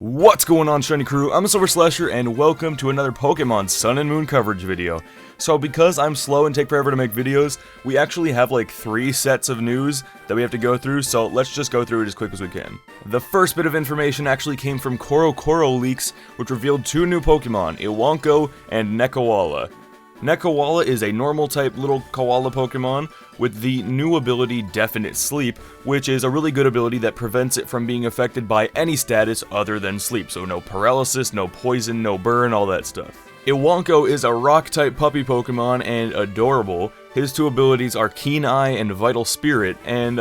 What's going on, Shiny Crew? I'm TheSilverSlasher, and welcome to another Pokemon Sun and Moon coverage video. So because I'm slow and take forever to make videos, we actually have like 3 sets of news that we have to go through, so let's just go through it as quick as we can. The first bit of information actually came from COROCORO leaks, which revealed 2 new Pokemon, Iwanko and Nekawala. Nekawala is a normal-type little koala Pokemon with the new ability Definite Sleep, which is a really good ability that prevents it from being affected by any status other than sleep, so no paralysis, no poison, no burn, all that stuff. Iwanko is a rock-type puppy Pokemon and adorable. His 2 abilities are Keen Eye and Vital Spirit, and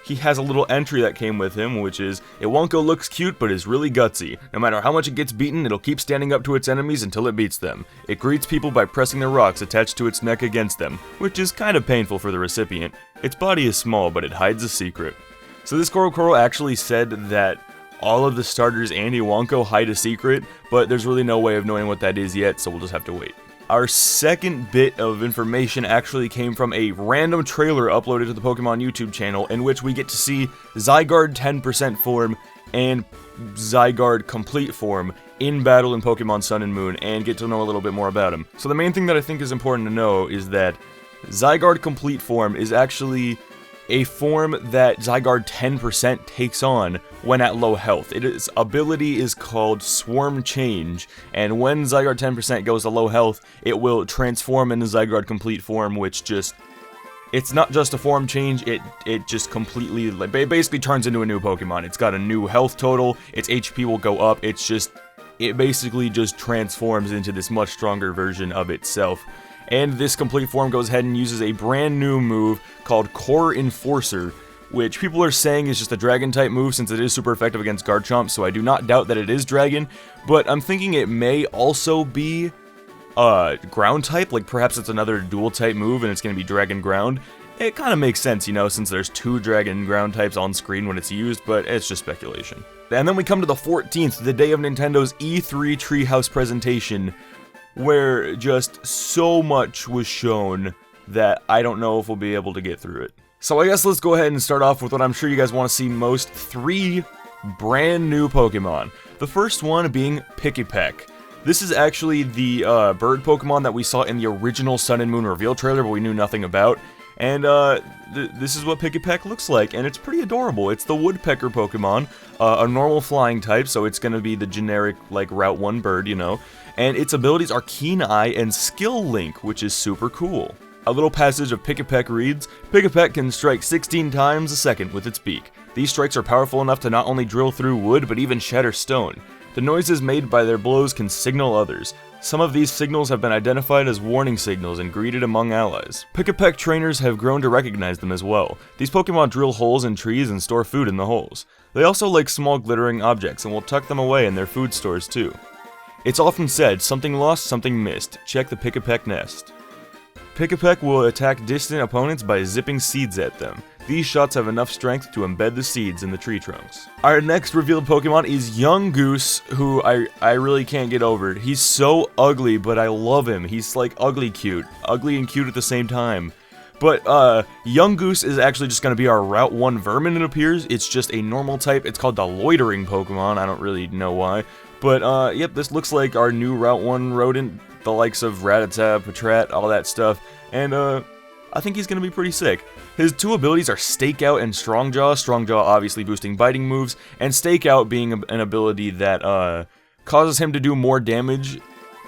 he has a little entry that came with him, which is, Iwanko looks cute but is really gutsy. No matter how much it gets beaten, it'll keep standing up to its enemies until it beats them. It greets people by pressing the rocks attached to its neck against them, which is kind of painful for the recipient. Its body is small, but it hides a secret. So this COROCORO actually said that all of the starters and Iwanko hide a secret, but there's really no way of knowing what that is yet, so we'll just have to wait. Our second bit of information actually came from a random trailer uploaded to the Pokemon YouTube channel, in which we get to see Zygarde 10% form and Zygarde complete form in battle in Pokemon Sun and Moon, and get to know a little bit more about him. So the main thing that I think is important to know is that Zygarde complete form is actually a form that Zygarde 10% takes on when at low health. Its ability is called Swarm Change, and when Zygarde 10% goes to low health, it will transform into Zygarde complete form, which just... it's not just a form change, it just completely... it basically turns into a new Pokemon. It's got a new health total, its HP will go up, it basically just transforms into this much stronger version of itself. And this complete form goes ahead and uses a brand new move called Core Enforcer, which people are saying is just a Dragon-type move since it is super effective against Garchomp, so I do not doubt that it is Dragon, but I'm thinking it may also be Ground-type, like perhaps it's another Dual-type move and it's going to be Dragon-Ground. It kind of makes sense, you know, since there's 2 Dragon Ground types on screen when it's used, but it's just speculation. And then we come to the 14th, the day of Nintendo's E3 Treehouse presentation, where just so much was shown that I don't know if we'll be able to get through it. So I guess let's go ahead and start off with what I'm sure you guys want to see most, 3 brand new Pokemon. The first one being A Peck. This is actually the bird Pokemon that we saw in the original Sun and Moon reveal trailer, but we knew nothing about. And this is what A Peck looks like, and it's pretty adorable. It's the Woodpecker Pokemon, a normal flying type, so it's gonna be the generic, like, Route 1 bird, you know. And its abilities are Keen Eye and Skill Link, which is super cool. A little passage of A Peck reads, A Peck can strike 16 times a second with its beak. These strikes are powerful enough to not only drill through wood, but even shatter stone. The noises made by their blows can signal others. Some of these signals have been identified as warning signals and greeted among allies. A Peck trainers have grown to recognize them as well. These Pokemon drill holes in trees and store food in the holes. They also like small glittering objects and will tuck them away in their food stores too. It's often said, something lost, something missed. Check the A Peck nest. A Peck will attack distant opponents by zipping seeds at them. These shots have enough strength to embed the seeds in the tree trunks. Our next revealed Pokemon is young Goose, who I really can't get over. He's so ugly, but I love him. He's like ugly cute. Ugly and cute at the same time. But young Goose is actually just going to be our Route 1 Vermin, it appears. It's just a normal type. It's called the Loitering Pokemon. I don't really know why. But, yep, this looks like our new Route 1 rodent, the likes of Rattata, Patrat, all that stuff, and, I think he's gonna be pretty sick. His 2 abilities are Stakeout and Strongjaw, Strongjaw obviously boosting biting moves, and Stakeout being an ability that, causes him to do more damage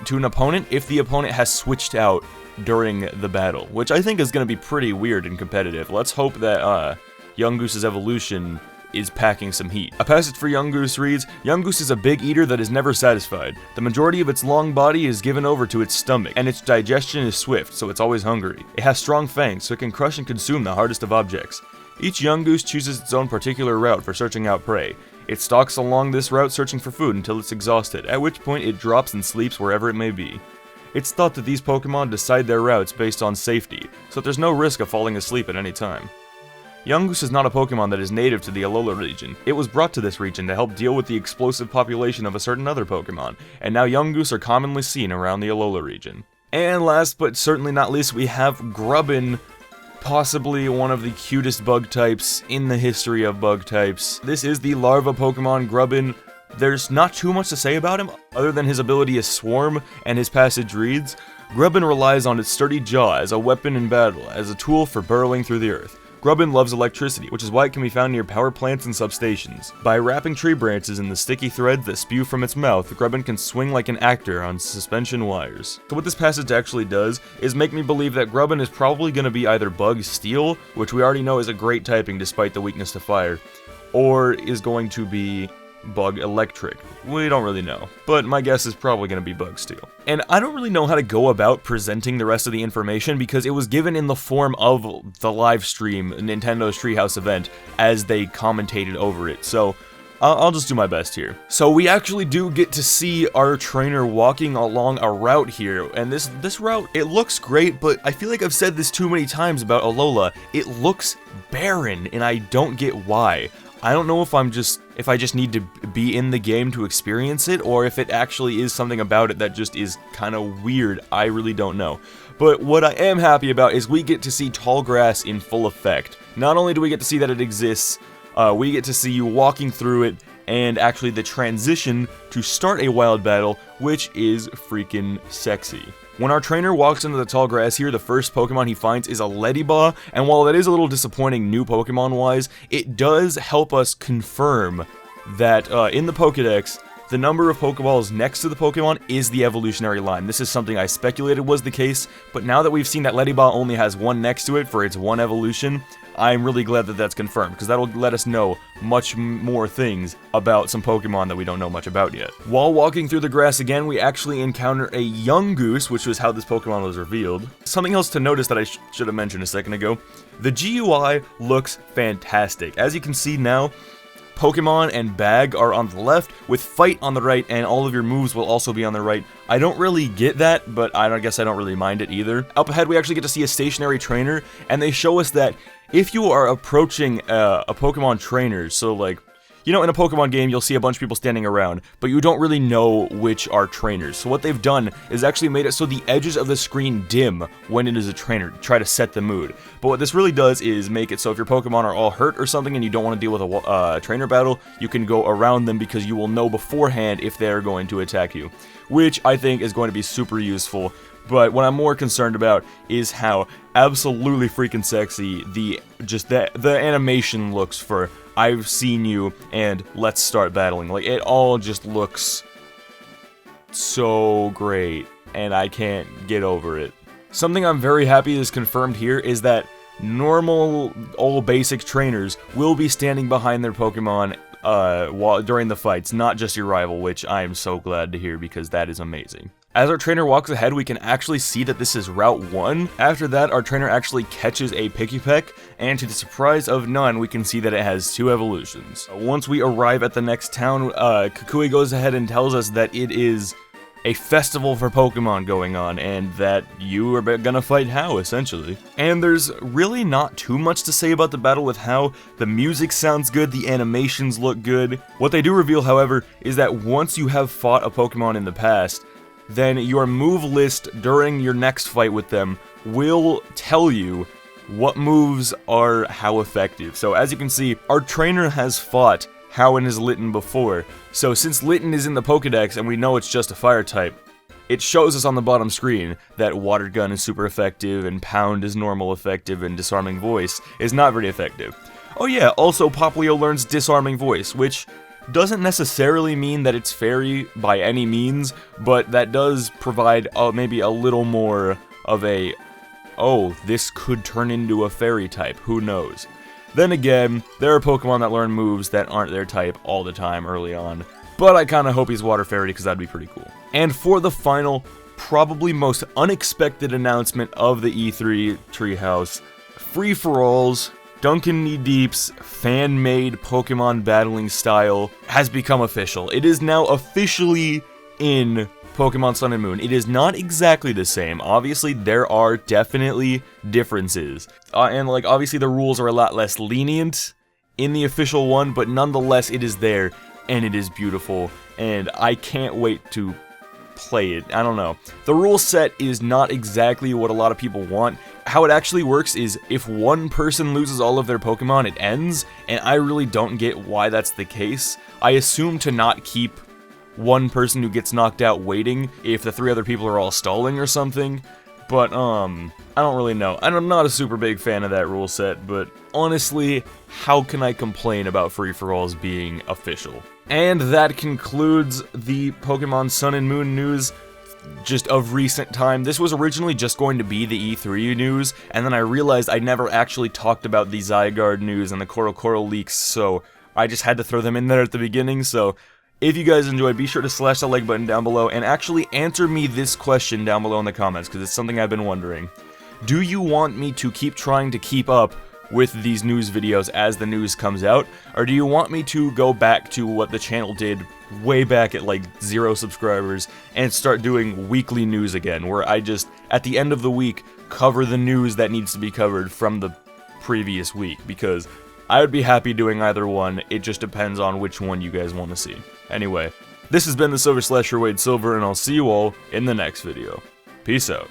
to an opponent if the opponent has switched out during the battle, which I think is gonna be pretty weird and competitive. Let's hope that, young Goose's evolution is packing some heat. A passage for Young Goose reads, Young Goose is a big eater that is never satisfied. The majority of its long body is given over to its stomach, and its digestion is swift, so it's always hungry. It has strong fangs, so it can crush and consume the hardest of objects. Each Young Goose chooses its own particular route for searching out prey. It stalks along this route searching for food until it's exhausted, at which point it drops and sleeps wherever it may be. It's thought that these Pokemon decide their routes based on safety, so that there's no risk of falling asleep at any time. Young Goose is not a Pokemon that is native to the Alola region. It was brought to this region to help deal with the explosive population of a certain other Pokemon, and now Young Goose are commonly seen around the Alola region. And last but certainly not least, we have Grubbin, possibly one of the cutest bug types in the history of bug types. This is the larva Pokemon Grubbin, there's not too much to say about him, other than his ability to swarm and his passage reads. Grubbin relies on its sturdy jaw as a weapon in battle, as a tool for burrowing through the earth. Grubbin loves electricity, which is why it can be found near power plants and substations. By wrapping tree branches in the sticky threads that spew from its mouth, Grubbin can swing like an actor on suspension wires. So what this passage actually does is make me believe that Grubbin is probably going to be either Bug Steel, which we already know is a great typing despite the weakness to fire, or is going to be Bug Electric. We don't really know, but my guess is probably going to be Bug Steel. And I don't really know how to go about presenting the rest of the information because it was given in the form of the live stream Nintendo's Treehouse event as they commentated over it, so I'll just do my best here. So we actually do get to see our trainer walking along a route here, and this route, it looks great, but I feel like I've said this too many times about Alola. It looks barren, and I don't get why. I don't know if I just need to be in the game to experience it, or if it actually is something about it that just is kind of weird. I really don't know. But what I am happy about is we get to see tall grass in full effect. Not only do we get to see that it exists, we get to see you walking through it, and actually the transition to start a wild battle, which is freaking sexy. When our trainer walks into the tall grass here, the first Pokemon he finds is a Ledyba, and while that is a little disappointing new Pokemon-wise, it does help us confirm that in the Pokedex, the number of Pokeballs next to the Pokemon is the evolutionary line. This is something I speculated was the case, but now that we've seen that Ledyba only has one next to it for its one evolution, I'm really glad that that's confirmed, because that'll let us know much more things about some Pokemon that we don't know much about yet. While walking through the grass again, we actually encounter a young Goose, which was how this Pokemon was revealed. Something else to notice that I should have mentioned a second ago, the GUI looks fantastic. As you can see now, Pokemon and Bag are on the left, with Fight on the right, and all of your moves will also be on the right. I don't really get that, but I guess I don't really mind it either. Up ahead, we actually get to see a stationary trainer, and they show us that if you are approaching a Pokemon trainer, so like, you know, in a Pokemon game, you'll see a bunch of people standing around, but you don't really know which are trainers. So what they've done is actually made it so the edges of the screen dim when it is a trainer to try to set the mood. But what this really does is make it so if your Pokemon are all hurt or something and you don't want to deal with a trainer battle, you can go around them because you will know beforehand if they're going to attack you, which I think is going to be super useful. But what I'm more concerned about is how absolutely freaking sexy the animation looks for I've seen you and let's start battling. Like, it all just looks so great, and I can't get over it. Something I'm very happy is confirmed here is that normal old basic trainers will be standing behind their Pokemon during the fights, not just your rival, which I am so glad to hear because that is amazing. As our trainer walks ahead, we can actually see that this is Route 1. After that, our trainer actually catches a Peck, and to the surprise of none, we can see that it has 2 evolutions. Once we arrive at the next town, Kukui goes ahead and tells us that it is a festival for Pokemon going on, and that you are gonna fight How, essentially. And there's really not too much to say about the battle with How. The music sounds good, the animations look good. What they do reveal, however, is that once you have fought a Pokemon in the past, then your move list during your next fight with them will tell you what moves are how effective. So as you can see, our trainer has fought How and his Litten before, so since Litten is in the Pokedex and we know it's just a fire type, it shows us on the bottom screen that Water Gun is super effective, and Pound is normal effective, and Disarming Voice is not very effective. Oh yeah, also Poplio learns Disarming Voice, which doesn't necessarily mean that it's fairy by any means, but that does provide maybe a little more of a, oh, this could turn into a fairy type, who knows. Then again, there are Pokemon that learn moves that aren't their type all the time early on, but I kinda hope he's Water Fairy because that'd be pretty cool. And for the final, probably most unexpected announcement of the E3 Treehouse, free-for-alls, Duncan Knee Deep's fan-made Pokemon battling style has become official. It is now officially in Pokemon Sun and Moon. It is not exactly the same. Obviously, there are definitely differences. And, like, obviously the rules are a lot less lenient in the official one, but nonetheless, it is there, and it is beautiful, and I can't wait to play it. I don't know. The rule set is not exactly what a lot of people want. How it actually works is if one person loses all of their Pokemon, it ends, and I really don't get why that's the case. I assume to not keep one person who gets knocked out waiting if the 3 other people are all stalling or something. But, I don't really know. I'm not a super big fan of that rule set, but honestly, how can I complain about free-for-alls being official? And that concludes the Pokemon Sun and Moon news just of recent time. This was originally just going to be the E3 news, and then I realized I never actually talked about the Zygarde news and the COROCORO leaks, so I just had to throw them in there at the beginning. So if you guys enjoyed, be sure to slash the like button down below and actually answer me this question down below in the comments, because it's something I've been wondering. Do you want me to keep trying to keep up with these news videos as the news comes out, or do you want me to go back to what the channel did way back at like 0 subscribers and start doing weekly news again, where I just, at the end of the week, cover the news that needs to be covered from the previous week? Because I would be happy doing either one, it just depends on which one you guys want to see. Anyway, this has been the TheSilverSlasher Wade Silver, and I'll see you all in the next video. Peace out.